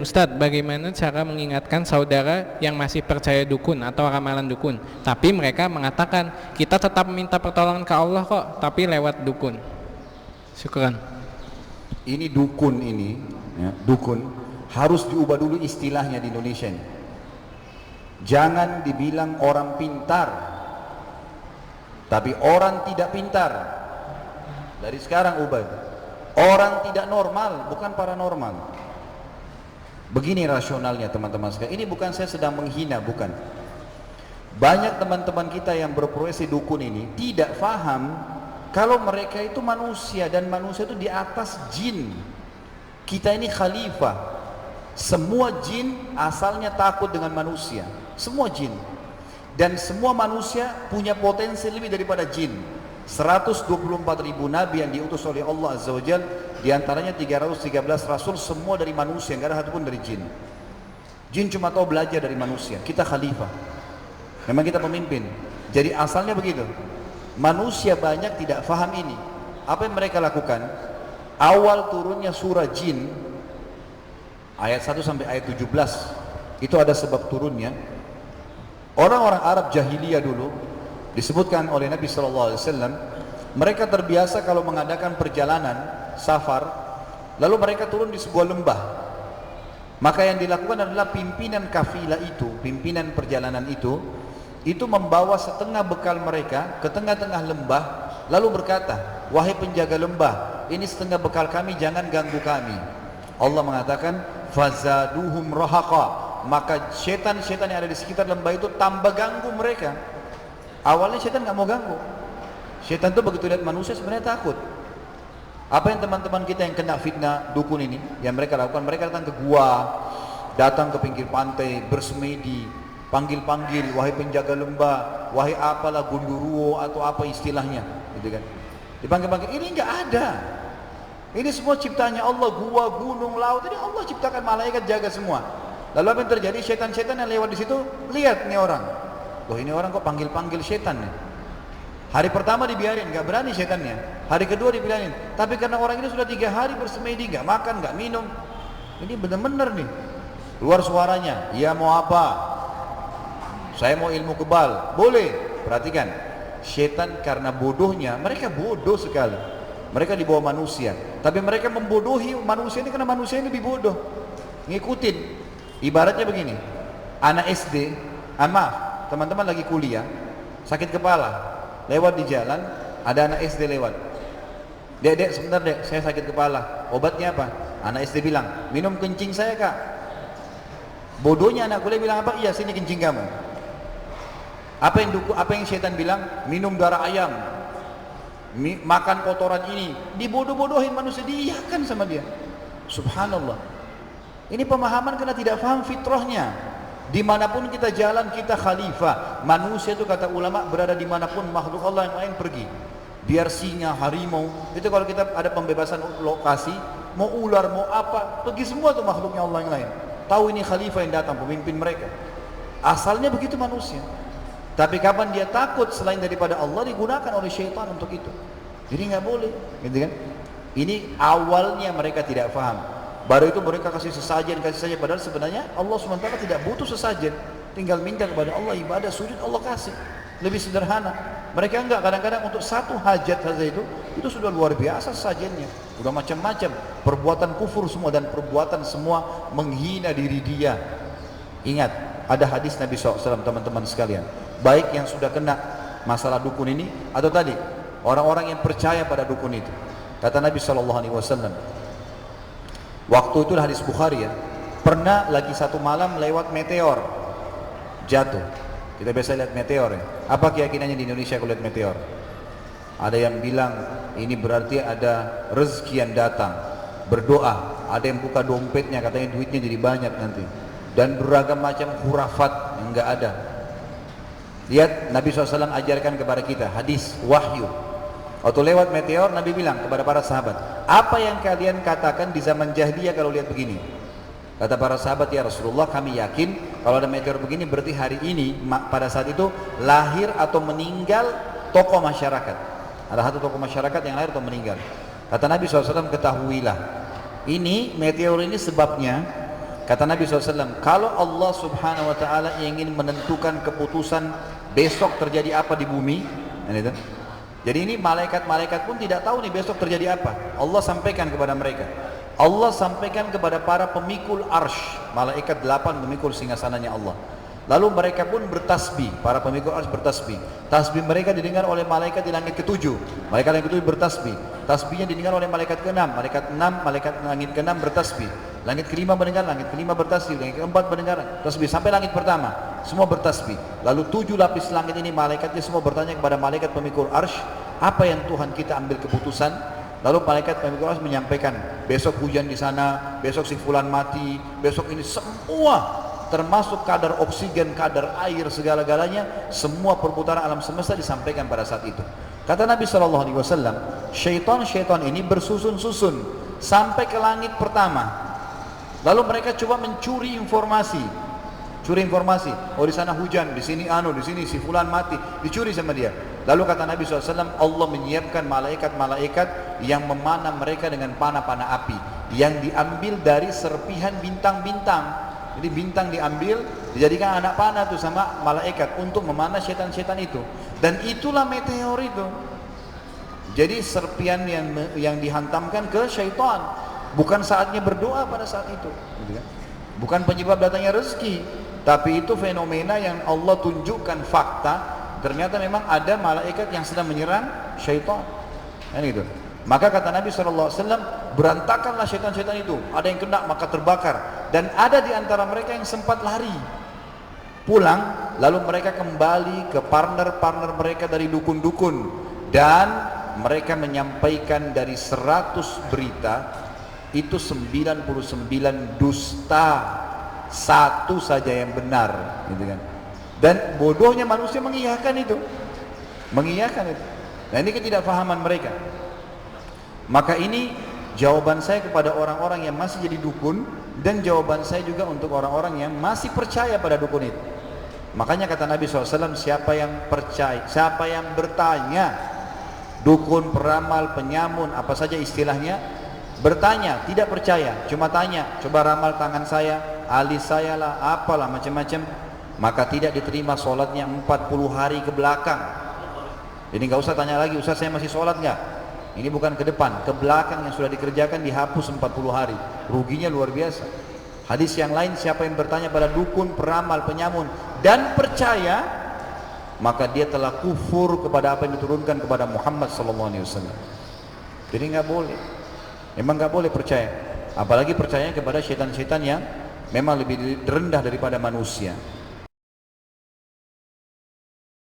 Ustadz, bagaimana cara mengingatkan saudara yang masih percaya dukun atau ramalan dukun, tapi mereka mengatakan kita tetap minta pertolongan ke Allah kok, tapi lewat dukun. Syukran. Ini dukun ini, ya, dukun harus diubah dulu istilahnya di Indonesia ini. Jangan dibilang orang pintar, tapi orang tidak pintar. Dari sekarang ubah. Orang tidak normal, bukan paranormal. Begini rasionalnya teman-teman sekalian. Ini bukan saya sedang menghina, bukan. Banyak teman-teman kita yang berprofesi dukun ini tidak faham kalau mereka itu manusia, dan manusia itu di atas jin. Kita ini khalifah. Semua jin asalnya takut dengan manusia. Semua jin. Dan semua manusia punya potensi lebih daripada jin. 124.000 nabi yang diutus oleh Allah Azza wa Jalla, diantaranya 313 rasul, semua dari manusia, nggak ada satupun dari jin. Jin cuma tahu belajar dari manusia. Kita khalifah, memang kita pemimpin. Jadi asalnya begitu. Manusia banyak tidak faham ini. Apa yang mereka lakukan? Awal turunnya surah jin ayat 1 sampai ayat 17 itu ada sebab turunnya. Orang-orang Arab jahiliyah dulu, disebutkan oleh Nabi SAW, mereka terbiasa kalau mengadakan perjalanan safar, lalu mereka turun di sebuah lembah. Maka yang dilakukan adalah pimpinan kafilah itu, pimpinan perjalanan itu membawa setengah bekal mereka ke tengah-tengah lembah, lalu berkata, wahai penjaga lembah, ini setengah bekal kami, jangan ganggu kami. Allah mengatakan, fazaduhum rahaqa, maka setan-setan yang ada di sekitar lembah itu tambah ganggu mereka. Awalnya setan nggak mau ganggu. Setan itu begitu lihat manusia sebenarnya takut. Apa yang teman-teman kita yang kena fitnah dukun ini, yang mereka lakukan, mereka datang ke gua, datang ke pinggir pantai, bersemedi, panggil-panggil, wahai penjaga lembah, wahai apalah gunduruwo atau apa istilahnya, gitu kan. Dipanggil-panggil, ini nggak ada. Ini semua ciptaannya Allah, gua, gunung, laut, ini Allah ciptakan, malaikat jaga semua. Lalu apa yang terjadi? Setan-setan yang lewat di situ lihat nih orang. Loh, ini orang kok panggil-panggil setan nih. Hari pertama dibiarin, nggak berani setannya. Hari kedua dibilangin, tapi karena orang ini sudah 3 hari bersemedi, nggak makan, nggak minum, ini benar-benar nih. Keluar suaranya, ya mau apa? Saya mau ilmu kebal, boleh. Perhatikan, setan karena bodohnya, mereka bodoh sekali. Mereka di bawah manusia, tapi mereka membodohi manusia ini karena manusia ini lebih bodoh. Ngikutin. Ibaratnya begini, anak SD, maaf, teman-teman lagi kuliah, sakit kepala, lewat di jalan, ada anak SD lewat. Dek, sebentar dek, saya sakit kepala, obatnya apa? Anak SD bilang, minum kencing saya kak. Bodohnya anak kuliah bilang apa? Iya, sini kencing kamu. Apa yang setan bilang? Minum darah ayam, makan kotoran ini. Dibodoh-bodohin manusia, diiyakan sama dia. Subhanallah. Ini pemahaman karena tidak paham fitrahnya. Dimanapun kita jalan, kita khalifah. Manusia itu kata ulama berada dimanapun makhluk Allah yang lain pergi. Biar singa, harimau, itu kalau kita ada pembebasan lokasi, mau ular, mau apa, pergi semua tuh makhluknya Allah yang lain. Tahu ini khalifah yang datang, pemimpin mereka. Asalnya begitu manusia. Tapi kapan dia takut selain daripada Allah, digunakan oleh syaitan untuk itu. Jadi nggak boleh, gitu kan? Ini awalnya mereka tidak paham. Baru itu mereka kasih sesajen, padahal sebenarnya Allah SWT tidak butuh sesajen. Tinggal minta kepada Allah, ibadah, sujud, Allah kasih. Lebih sederhana. Mereka enggak, kadang-kadang untuk satu hajat saja itu sudah luar biasa sesajennya. Udah macam-macam, perbuatan kufur semua, dan perbuatan semua menghina diri dia. Ingat, ada hadis Nabi SAW teman-teman sekalian. Baik yang sudah kena masalah dukun ini, atau tadi, orang-orang yang percaya pada dukun itu. Kata Nabi SAW, waktu itu hadis Bukhari ya, pernah lagi satu malam lewat meteor jatuh. Kita biasa lihat meteor ya. Apa keyakinannya di Indonesia kalau lihat meteor? Ada yang bilang ini berarti ada rezeki yang datang. Berdoa, ada yang buka dompetnya katanya duitnya jadi banyak nanti. Dan beragam macam khurafat yang enggak ada. Lihat Nabi SAW ajarkan kepada kita hadis wahyu. Waktu lewat meteor, Nabi bilang kepada para sahabat, apa yang kalian katakan di zaman jahiliyah kalau lihat begini? Kata para sahabat, ya Rasulullah, kami yakin kalau ada meteor begini berarti hari ini pada saat itu lahir atau meninggal tokoh masyarakat. Ada satu tokoh masyarakat yang lahir atau meninggal. Kata Nabi SAW, ketahuilah, ini meteor ini sebabnya Kata Nabi SAW, kalau Allah subhanahu wa ta'ala ingin menentukan keputusan besok terjadi apa di bumi, jadi ini malaikat-malaikat pun tidak tahu nih besok terjadi apa. Allah sampaikan kepada mereka. Allah sampaikan kepada para pemikul arsh, malaikat 8 pemikul singgasananya Allah. Lalu mereka pun bertasbih, para pemikul arsh bertasbih. Tasbih mereka didengar oleh malaikat di langit ke-7. Malaikat langit ke-7 bertasbih. Tasbihnya didengar oleh malaikat ke-6. Malaikat langit ke-6 bertasbih. Langit ke-5 mendengar, langit ke-5 bertasbih, langit ke-4 mendengar tasbih sampai langit pertama, semua bertasbih. Lalu 7 lapis langit ini malaikatnya semua bertanya kepada malaikat pemikul arsh, apa yang Tuhan kita ambil keputusan? Lalu malaikat pemikul arsh menyampaikan, besok hujan di sana, besok si fulan mati, besok ini semua termasuk kadar oksigen, kadar air, segala-galanya, semua perputaran alam semesta disampaikan pada saat itu. Kata Nabi SAW, syaitan ini bersusun-susun sampai ke langit pertama. Lalu mereka coba mencuri informasi. Oh di sana hujan, di sini di sini si fulan mati, dicuri sama dia. Lalu kata Nabi SAW, Allah menyiapkan malaikat-malaikat yang memanah mereka dengan panah-panah api yang diambil dari serpihan bintang-bintang. Jadi bintang diambil, dijadikan anak panah tuh sama malaikat untuk memanah setan-setan itu. Dan itulah meteor itu. Jadi serpihan yang dihantamkan ke syaitan. Bukan saatnya berdoa pada saat itu, bukan penyebab datangnya rezeki, tapi itu fenomena yang Allah tunjukkan fakta. Ternyata memang ada malaikat yang sedang menyerang syaitan, gitu. Maka kata Nabi SAW, berantakanlah syaitan-syaitan itu. Ada yang kena maka terbakar, dan ada di antara mereka yang sempat lari pulang, lalu mereka kembali ke partner-partner mereka dari dukun-dukun, dan mereka menyampaikan dari 100 berita itu 99 dusta, satu saja yang benar, gitu kan. Dan bodohnya manusia mengiyakan itu. Nah ini ketidakfahaman mereka. Maka ini jawaban saya kepada orang-orang yang masih jadi dukun, dan jawaban saya juga untuk orang-orang yang masih percaya pada dukun itu. Makanya kata Nabi SAW, siapa yang percaya, siapa yang bertanya, dukun, peramal, penyamun, apa saja istilahnya, bertanya, tidak percaya, cuma tanya, coba ramal tangan saya, alis saya lah, apalah macam-macam, maka tidak diterima sholatnya 40 hari ke belakang. Jadi nggak usah tanya lagi, Ustaz saya masih sholat nggak? Ini bukan ke depan, ke belakang yang sudah dikerjakan dihapus 40 hari. Ruginya luar biasa. Hadis yang lain, siapa yang bertanya pada dukun, peramal, penyamun dan percaya, maka dia telah kufur kepada apa yang diturunkan kepada Muhammad SAW. Jadi nggak boleh. Memang nggak boleh percaya, apalagi percaya kepada syaitan-syaitan yang memang lebih rendah daripada manusia.